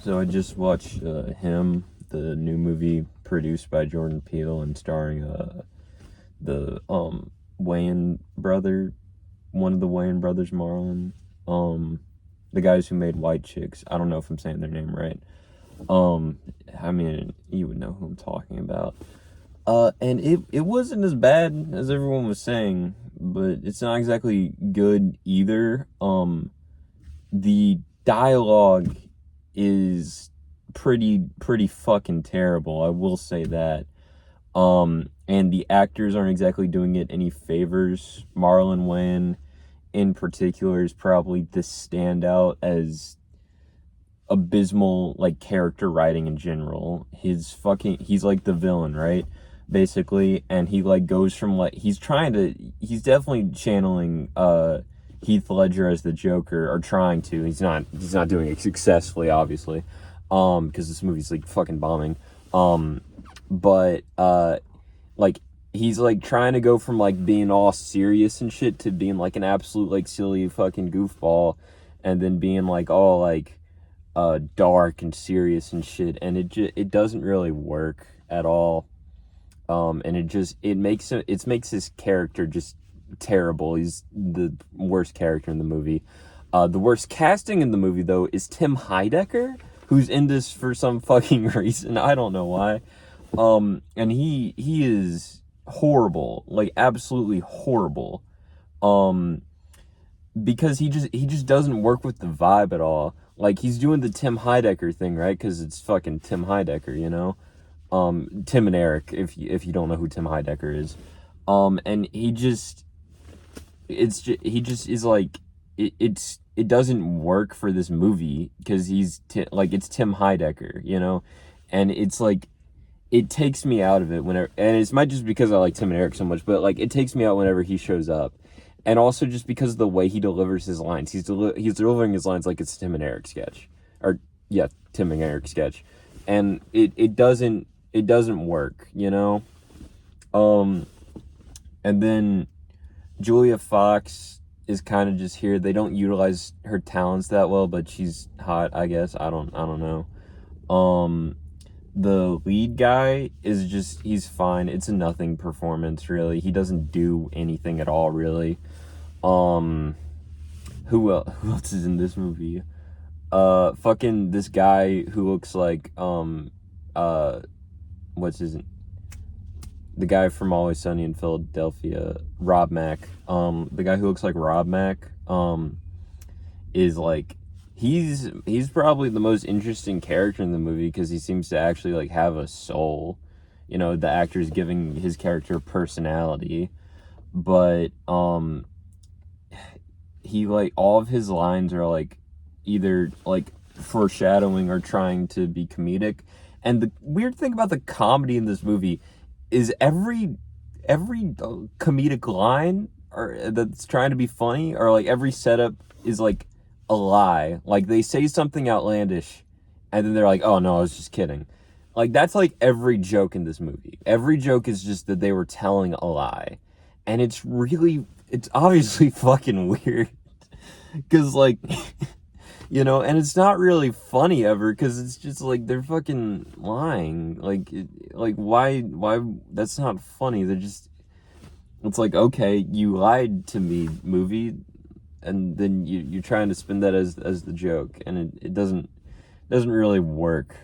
So I just watched him, the new movie produced by Jordan Peele and starring the Wayans brother, one of the Wayans brothers, Marlon, um the guys who made White Chicks. I don't know if I'm saying their name right. Um I mean, you would know who I'm talking about. And it wasn't as bad as everyone was saying, but it's not exactly good either. The dialogue is pretty fucking terrible. I will say that. And the actors aren't exactly doing it any favors. Marlon Wayne, in particular, is probably the standout as abysmal, like, character writing in general. He's like the villain, right? Basically, and he like goes from like he's definitely channeling Heath Ledger as the Joker, or trying to. He's not doing it successfully, obviously, because this movie's like fucking bombing. But like, he's like trying to go from like being all serious and shit to being like an absolute like silly fucking goofball, and then being like all like dark and serious and shit, and it doesn't really work at all. And it makes his character just terrible. He's the worst character in the movie. The worst casting in the movie, though, is Tim Heidecker, who's in this for some fucking reason. I don't know why. And he is horrible, like absolutely horrible. Um, because he just doesn't work with the vibe at all. Like, he's doing the Tim Heidecker thing, right? Because it's fucking Tim Heidecker, you know. Tim and Eric, if you don't know who Tim Heidecker is. And he just is like, it doesn't work for this movie because like, it's Tim Heidecker, you know. And it's like, it takes me out of it whenever, and it might just because I like Tim and Eric so much, but like, it takes me out whenever he shows up. And also just because of the way he delivers his lines. He's delivering his lines like it's Tim and Eric sketch. Or, yeah, Tim and Eric sketch. And it doesn't work, you know? And then Julia Fox is kind of just here. They don't utilize her talents that well, but she's hot, I guess. I don't know. The lead guy is just, he's fine. It's a nothing performance, really. He doesn't do anything at all, really. Who else is in this movie? Fucking this guy who looks like, what's his, the guy from Always Sunny in Philadelphia, Rob Mack. The guy who looks like Rob Mack, is like, he's probably the most interesting character in the movie because he seems to actually like have a soul. You know, the actor's giving his character personality, but he, like, all of his lines are like either like foreshadowing or trying to be comedic. And the weird thing about the comedy in this movie is every comedic line or that's trying to be funny, or like every setup is like a lie. Like, they say something outlandish and then they're like, oh no, I was just kidding. Like, that's like every joke in this movie. Every joke is just that they were telling a lie. And it's obviously fucking weird. Because, like, you know, and it's not really funny ever because it's just like they're fucking lying. Like, why, that's not funny. It's like, okay, you lied to me, movie, and then you're trying to spin that as the joke, and it doesn't really work.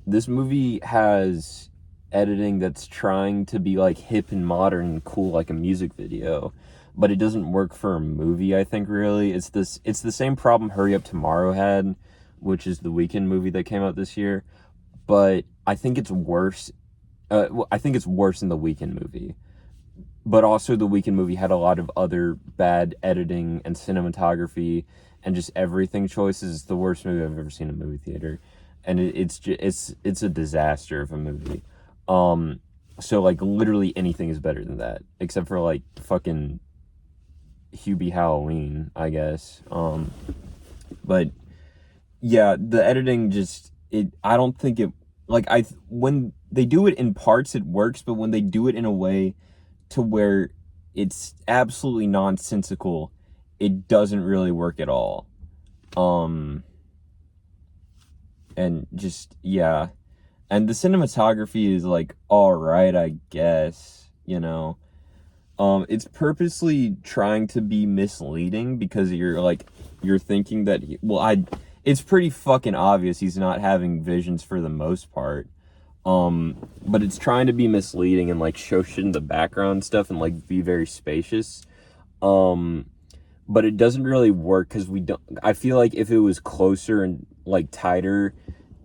This movie has editing that's trying to be like hip and modern and cool, like a music video, but it doesn't work for a movie, I think. Really, it's the same problem Hurry Up Tomorrow had, which is the Weeknd movie that came out this year, but I think it's worse. I think it's worse than the Weeknd movie. But also, the Weeknd movie had a lot of other bad editing and cinematography and just everything choices. It's the worst movie I've ever seen in a movie theater, and it's a disaster of a movie. So like literally anything is better than that, except for like fucking Hubie Halloween, I guess. But yeah, the editing just, I don't think it, like, when they do it in parts it works, but when they do it in a way to where it's absolutely nonsensical, it doesn't really work at all. and just, yeah. And the cinematography is like all right, I guess, you know. It's purposely trying to be misleading because you're thinking that it's pretty fucking obvious he's not having visions for the most part. But it's trying to be misleading and like show shit in the background stuff and like be very spacious. But it doesn't really work because I feel like if it was closer and like tighter,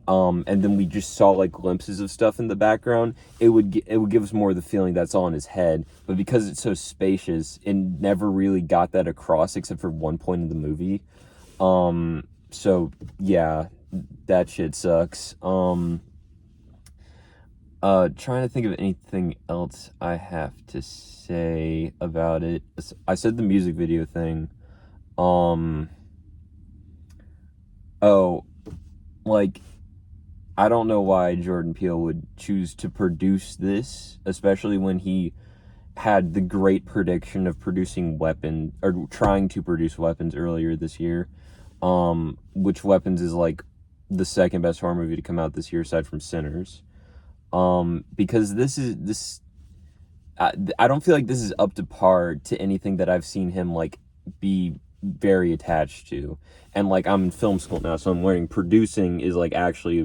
and then we just saw like glimpses of stuff in the background, it would give us more of the feeling that's all in his head. But because it's so spacious, it never really got that across except for one point in the movie. So yeah, that shit sucks. Trying to think of anything else I have to say about it. I said the music video thing. Oh, like, I don't know why Jordan Peele would choose to produce this, especially when he had the great prediction of producing Weapon, or trying to produce Weapons earlier this year. Which Weapons is like the second best horror movie to come out this year aside from Sinners. Because I don't feel like this is up to par to anything that I've seen him like be very attached to. And like, I'm in film school now, so I'm learning producing is like actually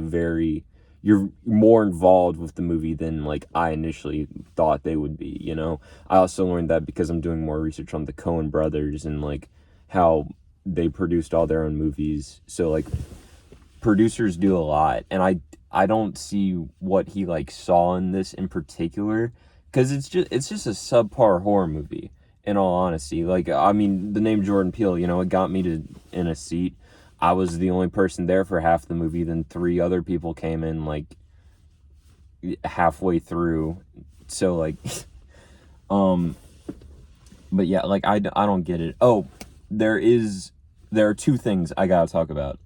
you're more involved with the movie than like I initially thought they would be, you know. I also learned that because I'm doing more research on the Coen brothers and like how they produced all their own movies. So like, producers do a lot, and I don't see what he like saw in this in particular, because it's just a subpar horror movie, in all honesty. Like, I mean, the name Jordan Peele, you know, it got me to in a seat. I was the only person there for half the movie. Then 3 other people came in like halfway through. So like, but yeah, like I don't get it. Oh, there are 2 things I gotta talk about.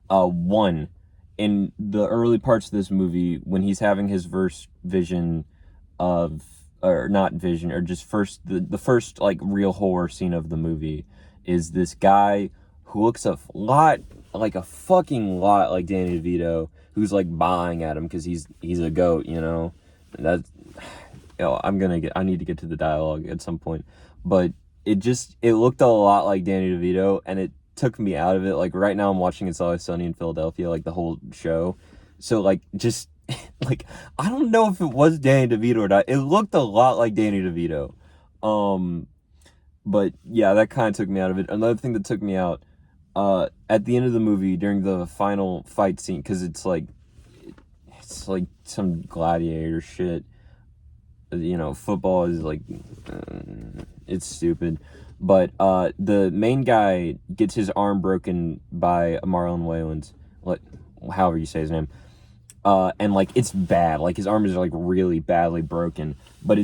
One, in the early parts of this movie, when he's having his first vision of, or not vision, or just the first like real horror scene of the movie, is this guy who looks a fucking lot like Danny DeVito, who's like buying at him because he's a goat, you know. And that's, you know, I need to get to the dialogue at some point, but it looked a lot like Danny DeVito, and it took me out of it. Like, right now I'm watching It's Always Sunny in Philadelphia, like the whole show. So like, just like, I don't know if it was Danny DeVito or not. It looked a lot like Danny DeVito. But yeah, that kind of took me out of it. Another thing that took me out, at the end of the movie during the final fight scene, because it's like some gladiator shit. You know, football is like, it's stupid. But the main guy gets his arm broken by Marlon Wayans, like, however you say his name. And like, it's bad. Like, his arm is like really badly broken. But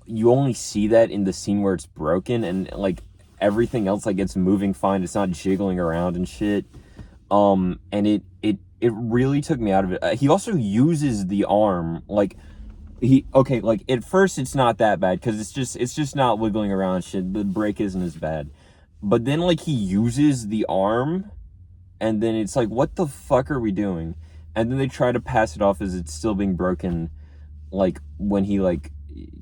you only see that in the scene where it's broken, and like everything else, like, it's moving fine. It's not jiggling around and shit. And it really took me out of it. He also uses the arm like, like, at first it's not that bad because it's just not wiggling around shit. The break isn't as bad. But then like, he uses the arm, and then it's like, what the fuck are we doing? And then they try to pass it off as it's still being broken, like when he like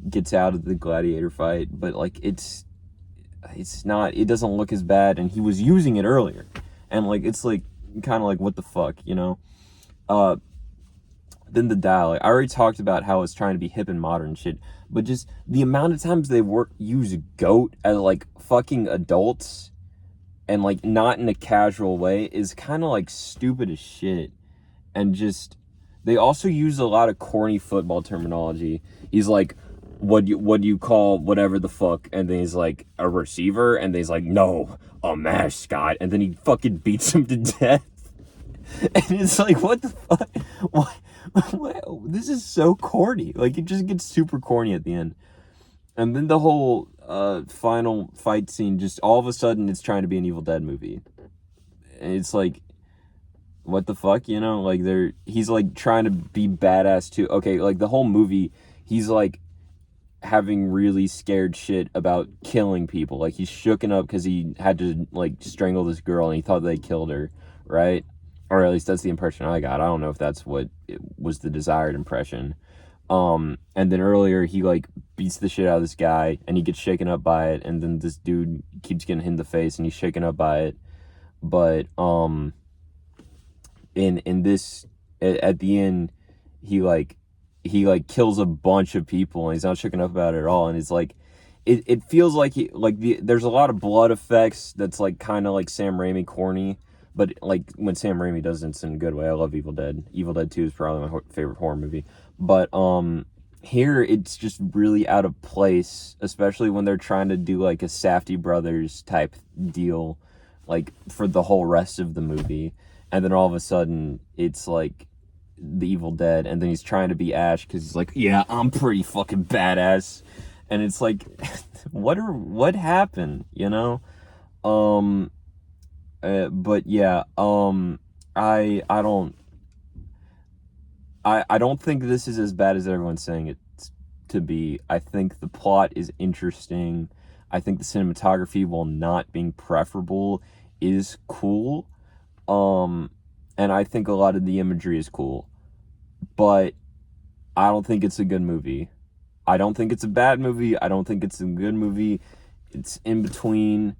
gets out of the gladiator fight. But like, it's not, it doesn't look as bad, and he was using it earlier. And like, it's like kind of like, what the fuck, you know? Then the dialogue. I already talked about how it's trying to be hip and modern shit, but just the amount of times they use goat as like fucking adults, and like not in a casual way, is kind of like stupid as shit. And just, they also use a lot of corny football terminology. He's like, what do you call whatever the fuck? And then he's like, a receiver? And then he's like, no, a mascot. And then he fucking beats him to death. And it's like, what the fuck? What? This is so corny. Like, it just gets super corny at the end. And then the whole final fight scene, just all of a sudden it's trying to be an Evil Dead movie. And it's like, what the fuck, you know? Like, he's like trying to be badass too. Okay, like the whole movie, he's like having really scared shit about killing people. Like, he's shooken up because he had to like strangle this girl and he thought they killed her, right? or at least that's the impression I got. I don't know if that's what it was the desired impression. And then earlier he like beats the shit out of this guy and he gets shaken up by it, and then this dude keeps getting hit in the face and he's shaken up by it. But in this at the end he kills a bunch of people and he's not shaken up about it at all, and it's like it feels like there's a lot of blood effects that's like kind of like Sam Raimi corny, but like when Sam Raimi does it's in a good way. I love Evil Dead. Evil Dead 2 is probably my favorite horror movie, but here it's just really out of place, especially when they're trying to do like a Safdie brothers type deal like for the whole rest of the movie, and then all of a sudden it's like the Evil Dead, and then he's trying to be Ash because he's like, yeah, I'm pretty fucking badass, and it's like, what happened, you know? But yeah, I don't think this is as bad as everyone's saying it's to be. I think the plot is interesting. I think the cinematography, while not being preferable, is cool. And I think a lot of the imagery is cool. But I don't think it's a good movie. I don't think it's a bad movie. I don't think it's a good movie. It's in between,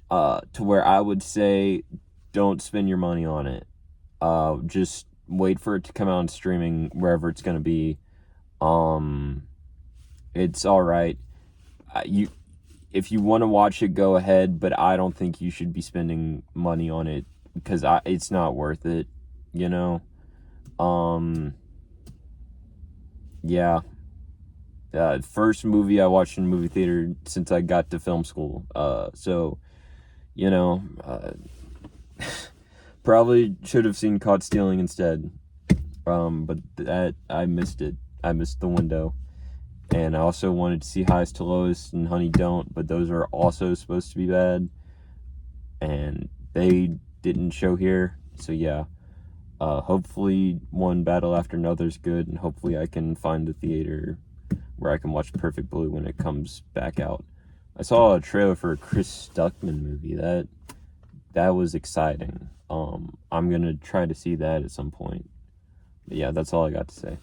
to where I would say don't spend your money on it. Just wait for it to come out on streaming wherever it's going to be. It's all right. If you want to watch it, go ahead, but I don't think you should be spending money on it because it's not worth it, you know? Yeah. First movie I watched in a movie theater since I got to film school. So, you know, probably should have seen Caught Stealing instead. But that, I missed it. I missed the window. And I also wanted to see Highest to Lowest and Honey Don't, but those are also supposed to be bad. And they didn't show here. So yeah. Hopefully one battle after another is good, and hopefully I can find a theater where I can watch Perfect Blue when it comes back out. I saw a trailer for a Chris Stuckman movie. That was exciting. I'm gonna try to see that at some point. But yeah, that's all I got to say.